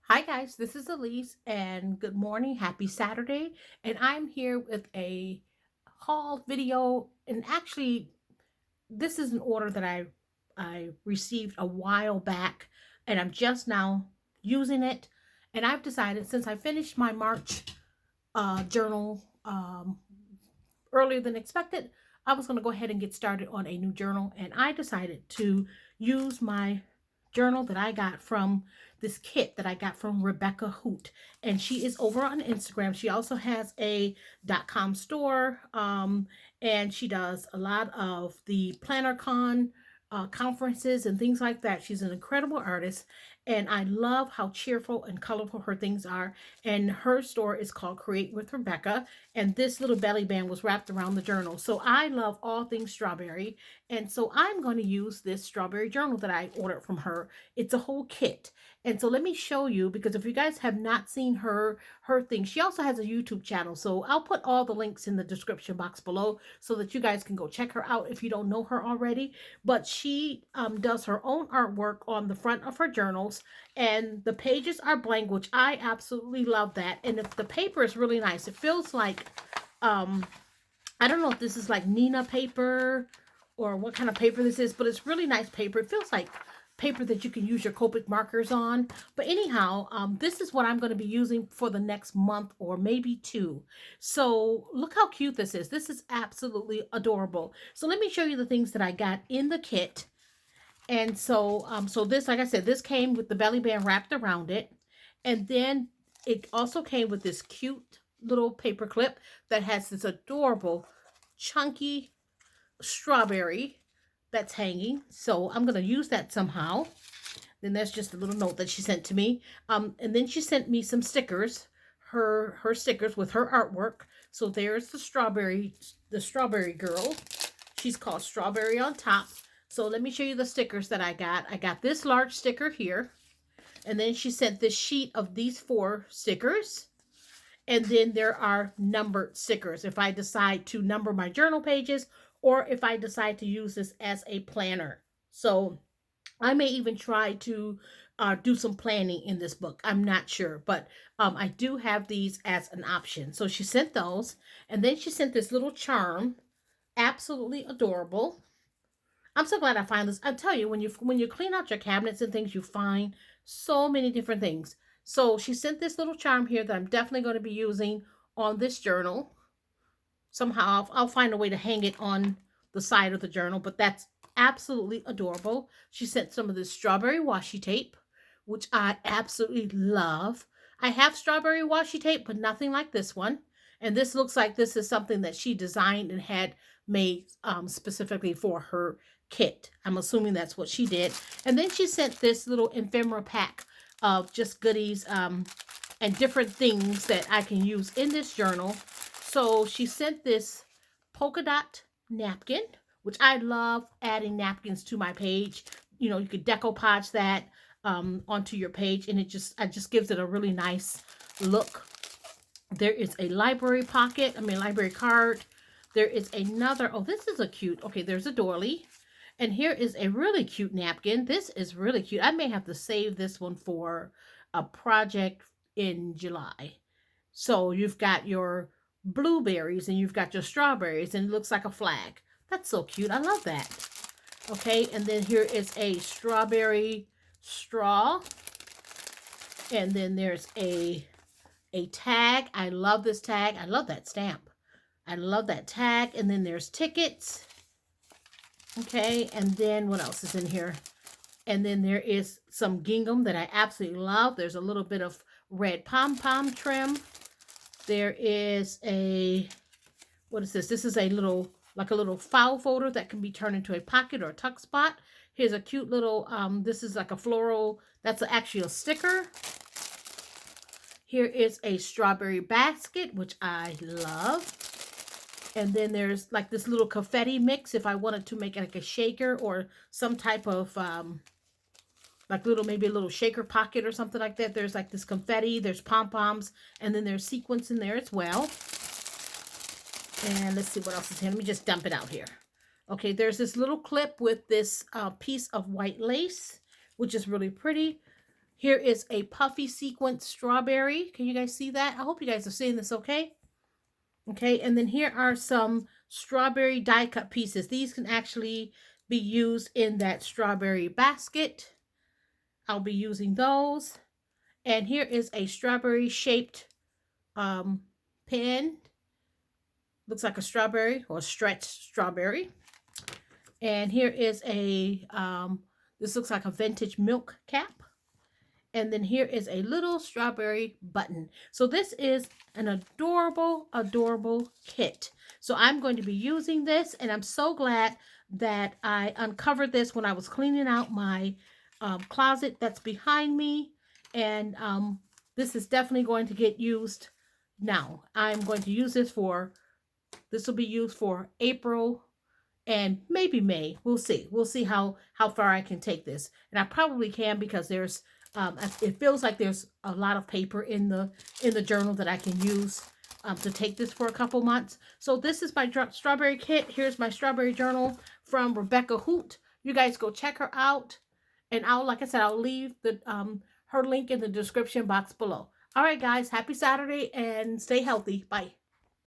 Hi guys, this is Elise and good morning, happy Saturday. And I'm here with a haul video, and actually this is an order that I received a while back, and I'm just now using it. And I've decided, since I finished my March journal earlier than expected, I was going to go ahead and get started on a new journal, and I decided to use my journal that I got from this kit that I got from Rebecca Hoot, and she is over on Instagram. She also has a .com store, and she does a lot of the PlannerCon conferences and things like that. She's an incredible artist, and I love how cheerful and colorful her things are. And her store is called Create with Rebecca, and this little belly band was wrapped around the journal. So I love all things strawberry, and so I'm going to use this strawberry journal that I ordered from her. It's a whole kit. And so let me show you, because if you guys have not seen her thing, she also has a YouTube channel. So I'll put all the links in the description box below so that you guys can go check her out if you don't know her already. But she does her own artwork on the front of her journals, and the pages are blank, which I absolutely love that. And the paper is really nice. It feels like um I don't know if this is like Nina paper or what kind of paper this is, but it's really nice paper. It feels like paper that you can use your Copic markers on. But anyhow, this is what I'm going to be using for the next month or maybe two. So look how cute this is. This is absolutely adorable. So let me show you the things that I got in the kit. And so this, like I said, this came with the belly band wrapped around it. And then it also came with this cute little paper clip that has this adorable chunky strawberry that's hanging. So I'm going to use that somehow. Then there's just a little note that she sent to me. And then she sent me some stickers, her stickers with her artwork. So there's the strawberry girl. She's called Strawberry on top. So let me show you the stickers that I got. I got this large sticker here. And then she sent this sheet of these 4 stickers. And then there are numbered stickers if I decide to number my journal pages, or if I decide to use this as a planner. So I may even try to do some planning in this book. I'm not sure, but I do have these as an option. So she sent those, and then she sent this little charm, absolutely adorable. I'm so glad I find this. I tell you, when you clean out your cabinets and things, you find so many different things. So she sent this little charm here that I'm definitely going to be using on this journal. Somehow I'll find a way to hang it on the side of the journal, but that's absolutely adorable. She sent some of this strawberry washi tape, which I absolutely love. I have strawberry washi tape, but nothing like this one. And this looks like this is something that she designed and had made specifically for her kit. I'm assuming that's what she did. And then she sent this little ephemera pack of just goodies and different things that I can use in this journal. So she sent this polka dot napkin, which I love adding napkins to my page. You know, you could decoupage that onto your page, and it just gives it a really nice look. There is a library library card. There is another, oh, this is a cute, okay, there's a doily. And here is a really cute napkin. This is really cute. I may have to save this one for a project in July. So you've got your blueberries and you've got your strawberries, and it looks like a flag. That's so cute. I love that. Okay, and then here is a strawberry straw. And then there's a tag. I love this tag. I love that stamp. I love that tag. And then there's tickets. Okay, and then what else is in here? And then there is some gingham that I absolutely love. There's a little bit of red pom-pom trim. There is a, what is this? This is a little, like a little file folder that can be turned into a pocket or a tuck spot. Here's a cute little, this is like a floral, that's actually a sticker. Here is a strawberry basket, which I love. And then there's like this little confetti mix if I wanted to make like a shaker or some type of, like maybe a little shaker pocket or something like that. There's like this confetti, there's pom-poms, and then there's sequins in there as well. And let's see what else is here. Let me just dump it out here. Okay, there's this little clip with this piece of white lace, which is really pretty. Here is a puffy sequence strawberry. Can you guys see that? I hope you guys are seeing this okay. Okay, and then here are some strawberry die cut pieces. These can actually be used in that strawberry basket. I'll be using those. And here is a strawberry shaped pen. Looks like a strawberry or a stretched strawberry. And here is this looks like a vintage milk cap. And then here is a little strawberry button. So this is an adorable, adorable kit. So I'm going to be using this, and I'm so glad that I uncovered this when I was cleaning out my closet that's behind me. And this is definitely going to get used now. I'm going to use this this will be used for April and maybe May. We'll see. We'll see how far I can take this. And I probably can, because there's it feels like there's a lot of paper in the journal that I can use to take this for a couple months. So this is my strawberry kit. Here's my strawberry journal from Rebecca Hoot. You guys go check her out. And like I said, I'll leave her link in the description box below. All right, guys, happy Saturday and stay healthy. Bye.